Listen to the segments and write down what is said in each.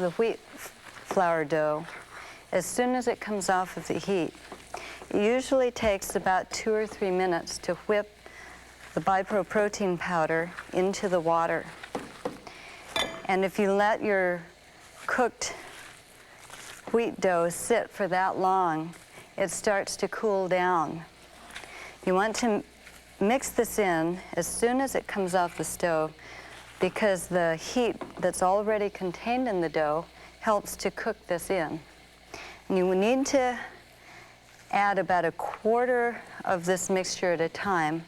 The wheat flour dough, as soon as it comes off of the heat, it usually takes about 2 or 3 minutes to whip the protein powder into the water. And if you let your cooked wheat dough sit for that long, it starts to cool down. You want to mix this in as soon as it comes off the stove, because the heat that's already contained in the dough helps to cook this in. And you need to add about 1/4 of this mixture at a time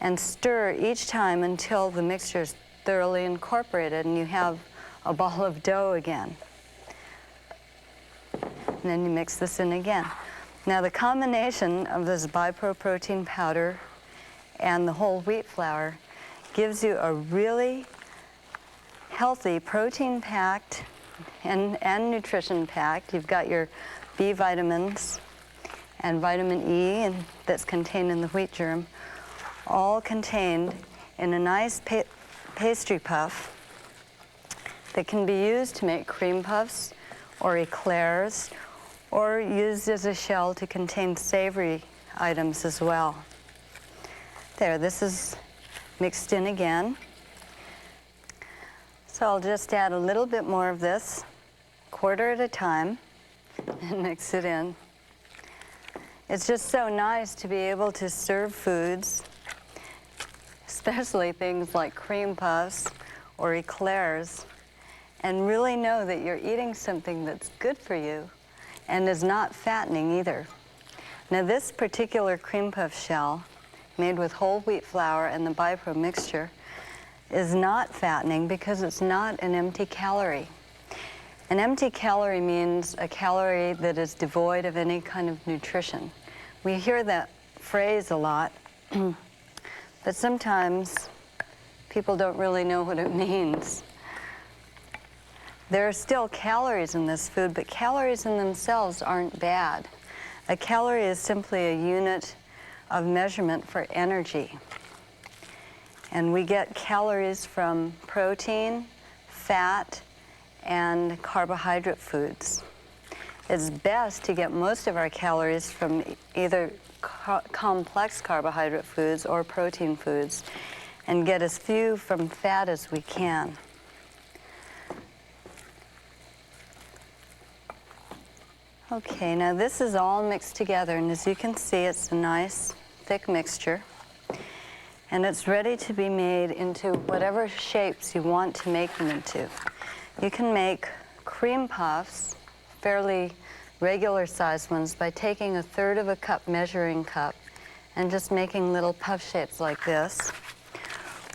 and stir each time until the mixture is thoroughly incorporated and you have a ball of dough again. And then you mix this in again. Now the combination of this protein powder and the whole wheat flour gives you a really healthy, protein-packed and nutrition-packed. You've got your B vitamins and vitamin E that's contained in the wheat germ, all contained in a nice pastry puff that can be used to make cream puffs or eclairs, or used as a shell to contain savory items as well. There, this is mixed in again. So I'll just add a little bit more of this, 1/4 at a time, and mix it in. It's just so nice to be able to serve foods, especially things like cream puffs or eclairs, and really know that you're eating something that's good for you and is not fattening either. Now this particular cream puff shell, made with whole wheat flour and the BiPro mixture, is not fattening because it's not an empty calorie. An empty calorie means a calorie that is devoid of any kind of nutrition. We hear that phrase a lot, but sometimes people don't really know what it means. There are still calories in this food, but calories in themselves aren't bad. A calorie is simply a unit of measurement for energy. And we get calories from protein, fat, and carbohydrate foods. It's best to get most of our calories from either complex carbohydrate foods or protein foods, and get as few from fat as we can. Okay, now this is all mixed together, and as you can see, it's a nice thick mixture. And it's ready to be made into whatever shapes you want to make them into. You can make cream puffs, fairly regular sized ones, by taking 1/3 cup measuring cup and just making little puff shapes like this.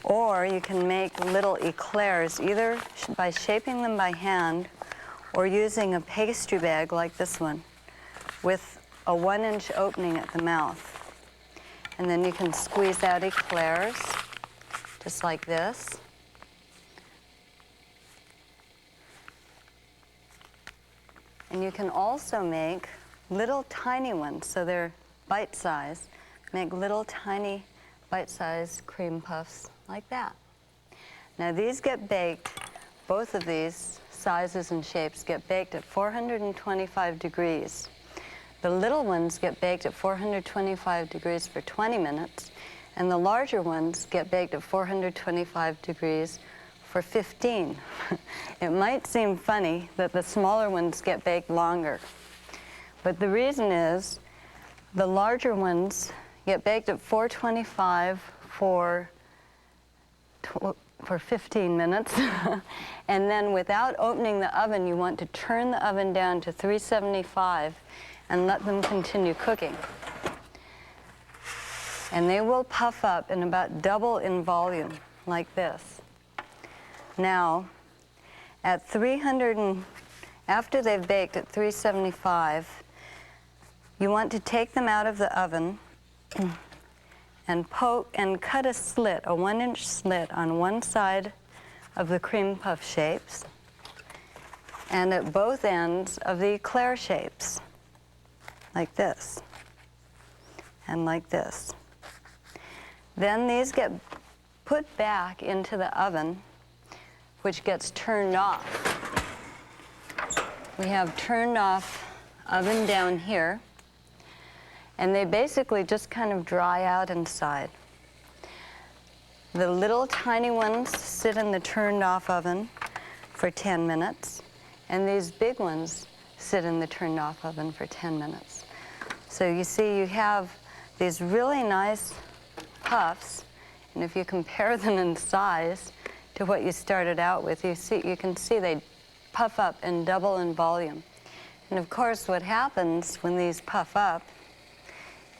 Or you can make little eclairs, either by shaping them by hand or using a pastry bag like this one with a 1-inch opening at the mouth. And then you can squeeze out eclairs, just like this. And you can also make little tiny ones, so they're bite-sized. Make little tiny bite-sized cream puffs like that. Now these get baked, both of these sizes and shapes get baked at 425 degrees. The little ones get baked at 425 degrees for 20 minutes, and the larger ones get baked at 425 degrees for 15. It might seem funny that the smaller ones get baked longer, but the reason is the larger ones get baked at 425 for 15 minutes, and then without opening the oven, you want to turn the oven down to 375 and let them continue cooking. And they will puff up in about double in volume, like this. Now, at after they've baked at 375, you want to take them out of the oven and cut a slit, a 1-inch slit on one side of the cream puff shapes and at both ends of the eclair shapes, like this and like this. Then these get put back into the oven, which gets turned off we have turned off oven down here, and they basically just kind of dry out inside. The little tiny ones sit in the turned off oven for 10 minutes, and these big ones sit in the turned off oven for 10 minutes. So you see you have these really nice puffs, and if you compare them in size to what you started out with, you can see they puff up and double in volume. And of course what happens when these puff up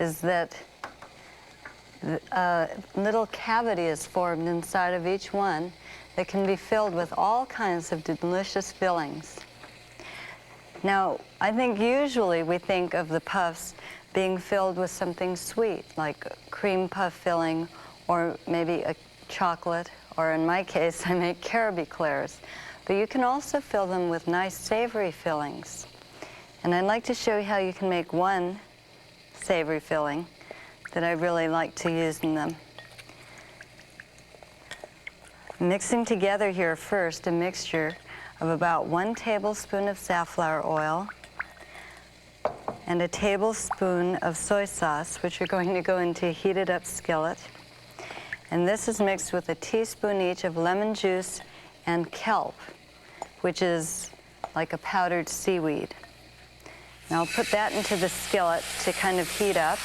is that a little cavity is formed inside of each one that can be filled with all kinds of delicious fillings. Now, I think usually we think of the puffs being filled with something sweet, like a cream puff filling, or maybe a chocolate, or in my case, I make carob eclairs. But you can also fill them with nice savory fillings. And I'd like to show you how you can make one savory filling that I really like to use in them. Mixing together here first a mixture of about 1 tablespoon of safflower oil and a tablespoon of soy sauce, which are going to go into a heated up skillet. And this is mixed with a teaspoon each of lemon juice and kelp, which is like a powdered seaweed. Now I'll put that into the skillet to kind of heat up.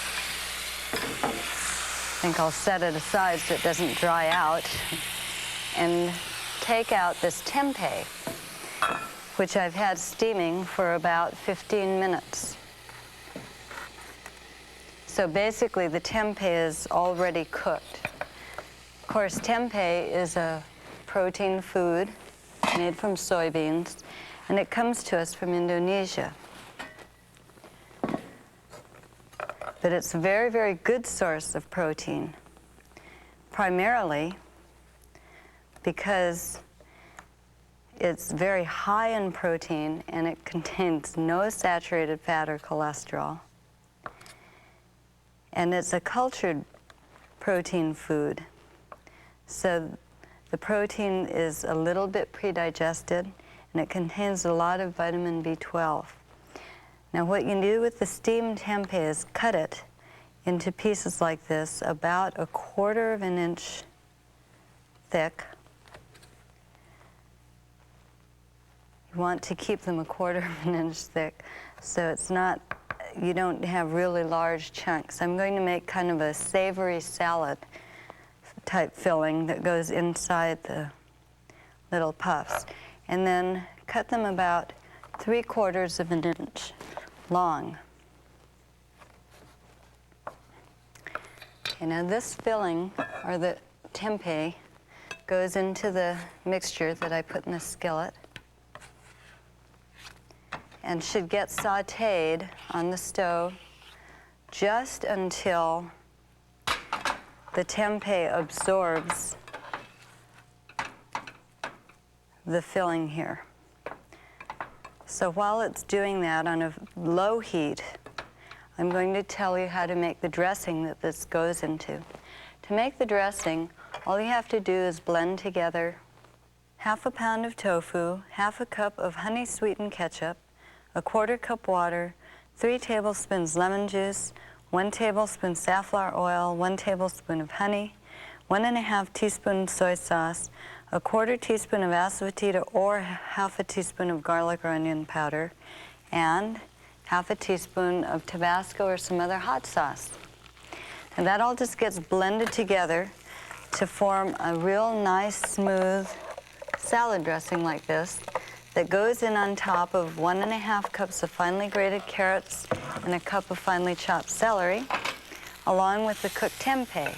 I think I'll set it aside so it doesn't dry out, and take out this tempeh, which I've had steaming for about 15 minutes. So basically the tempeh is already cooked. Of course, tempeh is a protein food made from soybeans, and it comes to us from Indonesia. But it's a very, very good source of protein, primarily because it's very high in protein and it contains no saturated fat or cholesterol. And it's a cultured protein food. So the protein is a little bit pre-digested, and it contains a lot of vitamin B12. Now what you do with the steamed tempeh is cut it into pieces like this, about 1/4 of an inch thick. You want to keep them 1/4 of an inch thick, so it's not, you don't have really large chunks. I'm going to make kind of a savory salad type filling that goes inside the little puffs. And then cut them about 3/4 of an inch long. Okay, now this filling, or the tempeh, goes into the mixture that I put in the skillet and should get sautéed on the stove just until the tempeh absorbs the filling here. So while it's doing that on a low heat, I'm going to tell you how to make the dressing that this goes into. To make the dressing, all you have to do is blend together 1/2 pound of tofu, 1/2 cup of honey sweetened ketchup, 1/4 cup water, 3 tablespoons lemon juice, 1 tablespoon safflower oil, 1 tablespoon of honey, 1½ teaspoon soy sauce, 1/4 teaspoon of asafoetida or 1/2 teaspoon of garlic or onion powder, and 1/2 teaspoon of Tabasco or some other hot sauce. And that all just gets blended together to form a real nice, smooth salad dressing like this that goes in on top of 1½ cups of finely grated carrots and 1 cup of finely chopped celery, along with the cooked tempeh.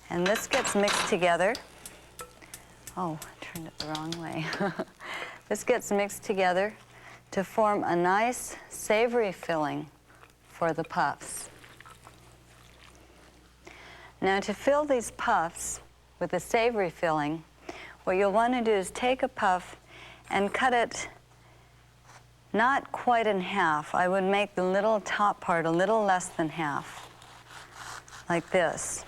And this gets mixed together. Oh, I turned it the wrong way. This gets mixed together to form a nice savory filling for the puffs. Now to fill these puffs with a savory filling, what you'll want to do is take a puff and cut it not quite in half. I would make the little top part a little less than half, like this.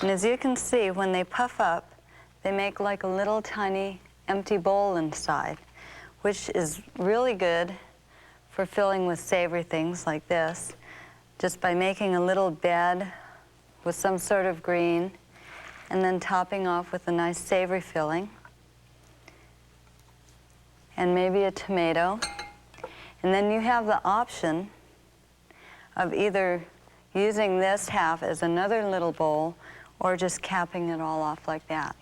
And as you can see, when they puff up, they make like a little tiny empty bowl inside, which is really good for filling with savory things like this, just by making a little bed with some sort of green and then topping off with a nice savory filling and maybe a tomato. And then you have the option of either using this half as another little bowl or just capping it all off like that.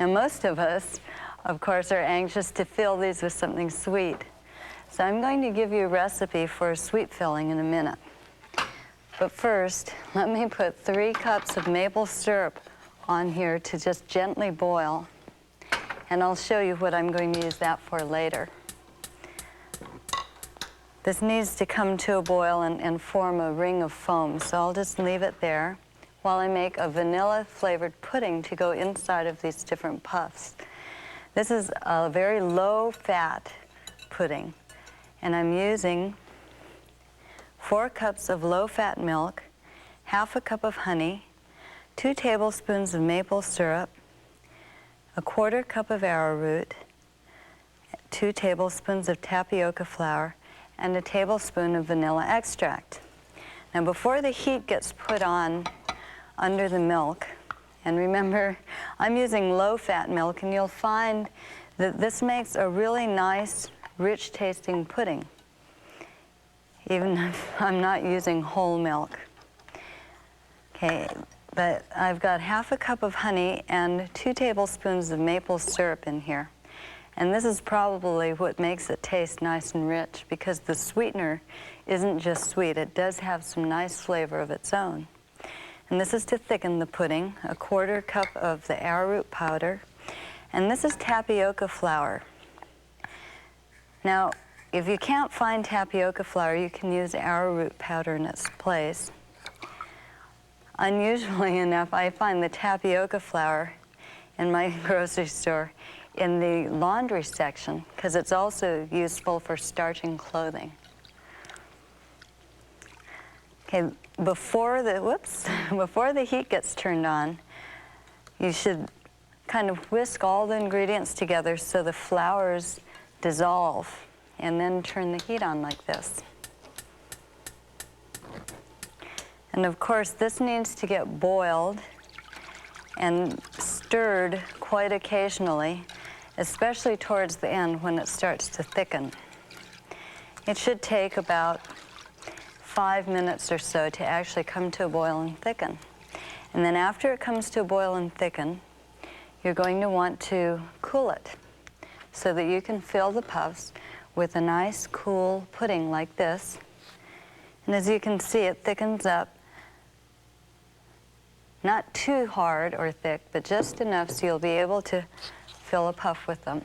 Now most of us, of course, are anxious to fill these with something sweet. So I'm going to give you a recipe for a sweet filling in a minute. But first, let me put 3 cups of maple syrup on here to just gently boil, and I'll show you what I'm going to use that for later. This needs to come to a boil and form a ring of foam, so I'll just leave it there while I make a vanilla-flavored pudding to go inside of these different puffs. This is a very low-fat pudding, and I'm using 4 cups of low-fat milk, half a cup of honey, 2 tablespoons of maple syrup, a 1/4 cup of arrowroot, 2 tablespoons of tapioca flour, and a tablespoon of vanilla extract. Now before the heat gets put on under the milk, and remember, I'm using low-fat milk, and you'll find that this makes a really nice, rich-tasting pudding, even if I'm not using whole milk. Okay, but I've got half a cup of honey and 2 tablespoons of maple syrup in here. And this is probably what makes it taste nice and rich, because the sweetener isn't just sweet, it does have some nice flavor of its own. And this is to thicken the pudding, a 1/4 cup of the arrowroot powder, and this is tapioca flour. Now, if you can't find tapioca flour, you can use arrowroot powder in its place. Unusually enough, I find the tapioca flour in my grocery store in the laundry section, because it's also useful for starching clothing. Okay, before the heat gets turned on, you should kind of whisk all the ingredients together so the flours dissolve, and then turn the heat on like this. And of course, this needs to get boiled and stirred quite occasionally, especially towards the end when it starts to thicken. It should take about 5 minutes or so to actually come to a boil and thicken. And then after it comes to a boil and thicken, you're going to want to cool it so that you can fill the puffs with a nice cool pudding like this. And as you can see, it thickens up, not too hard or thick, but just enough so you'll be able to fill a puff with them.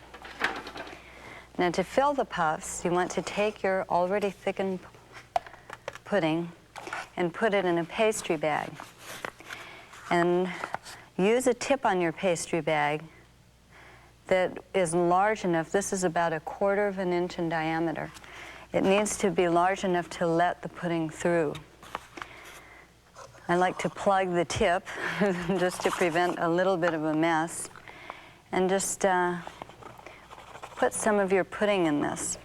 Now to fill the puffs, you want to take your already thickened pudding and put it in a pastry bag. And use a tip on your pastry bag that is large enough. This is about 1/4 of an inch in diameter. It needs to be large enough to let the pudding through. I like to plug the tip just to prevent a little bit of a mess, and just put some of your pudding in this.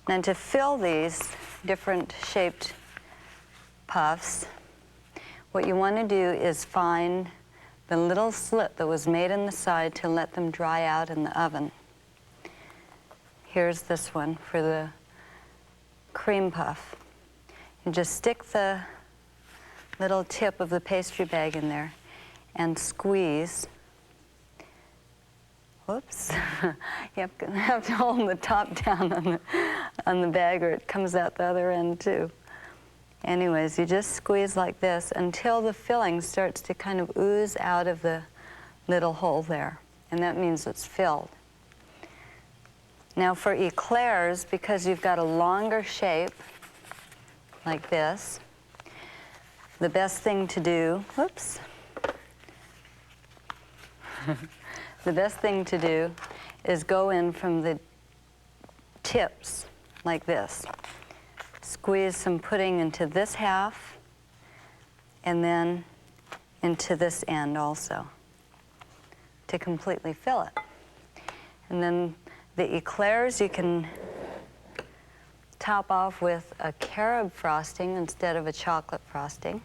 Now to fill these different shaped puffs, what you want to do is find the little slit that was made in the side to let them dry out in the oven. Here's this one for the cream puff. You just stick the little tip of the pastry bag in there and squeeze. Whoops. You have to hold the top down on the bag, or it comes out the other end too. Anyways, you just squeeze like this until the filling starts to kind of ooze out of the little hole there, and that means it's filled. Now for eclairs, because you've got a longer shape like this, the best thing to do, whoops, the best thing to do is go in from the tips like this. Squeeze some pudding into this half and then into this end also to completely fill it. And then The eclairs you can top off with a carob frosting instead of a chocolate frosting.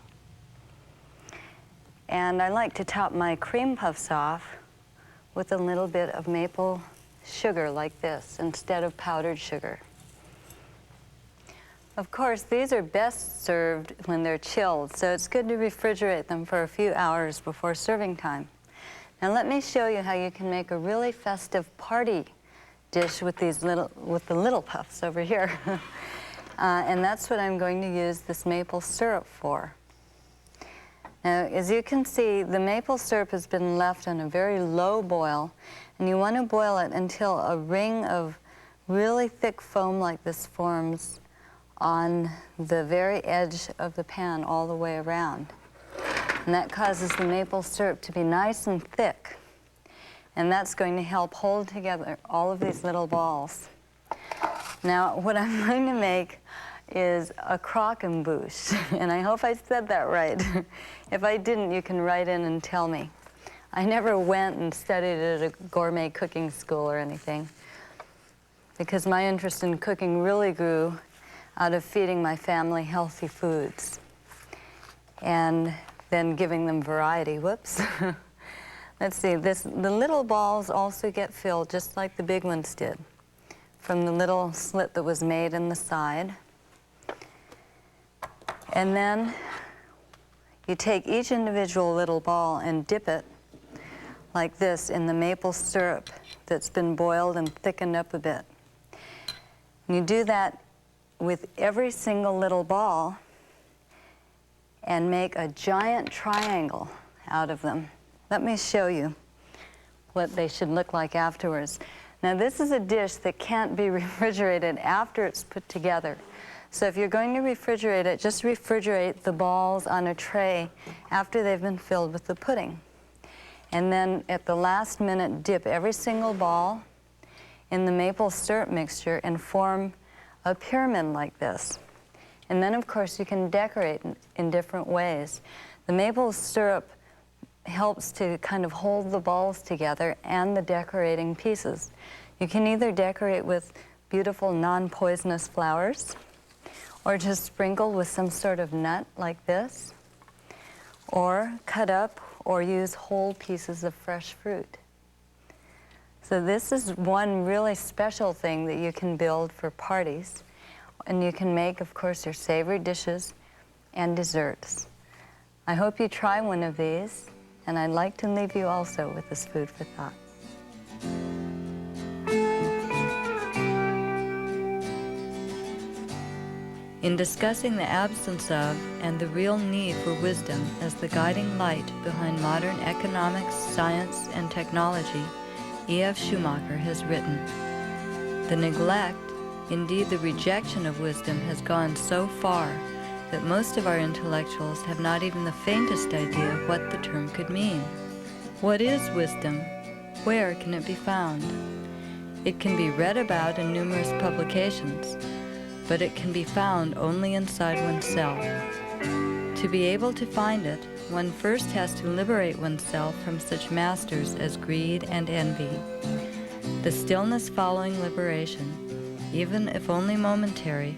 And I like to top my cream puffs off with a little bit of maple sugar like this instead of powdered sugar. Of course, these are best served when they're chilled, so it's good to refrigerate them for a few hours before serving time. Now let me show you how you can make a really festive party dish with the little puffs over here. And that's what I'm going to use this maple syrup for. Now, as you can see, the maple syrup has been left on a very low boil, and you want to boil it until a ring of really thick foam like this forms on the very edge of the pan all the way around. And that causes the maple syrup to be nice and thick. And that's going to help hold together all of these little balls. Now, what I'm going to make is a croquembouche, and I hope I said that right. If I didn't, you can write in and tell me. I never went and studied at a gourmet cooking school or anything, because my interest in cooking really grew out of feeding my family healthy foods and then giving them variety. Whoops. Let's see, the little balls also get filled just like the big ones did from the little slit that was made in the side. And then you take each individual little ball and dip it like this in the maple syrup that's been boiled and thickened up a bit. And you do that with every single little ball and make a giant triangle out of them. Let me show you what they should look like afterwards. Now, this is a dish that can't be refrigerated after it's put together. So if you're going to refrigerate it, just refrigerate the balls on a tray after they've been filled with the pudding. And then at the last minute, dip every single ball in the maple syrup mixture and form a pyramid like this. And then, of course, you can decorate in different ways. The maple syrup helps to kind of hold the balls together and the decorating pieces. You can either decorate with beautiful non-poisonous flowers, or just sprinkle with some sort of nut like this, or cut up or use whole pieces of fresh fruit. So this is one really special thing that you can build for parties. And you can make, of course, your savory dishes and desserts. I hope you try one of these, and I'd like to leave you also with this food for thought. In discussing the absence of and the real need for wisdom as the guiding light behind modern economics, science, and technology, E.F. Schumacher has written, "The neglect, indeed the rejection of wisdom has gone so far that most of our intellectuals have not even the faintest idea of what the term could mean. What is wisdom? Where can it be found? It can be read about in numerous publications, but it can be found only inside oneself. To be able to find it, one first has to liberate oneself from such masters as greed and envy. The stillness following liberation, even if only momentary,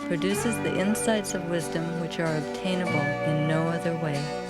produces the insights of wisdom which are obtainable in no other way."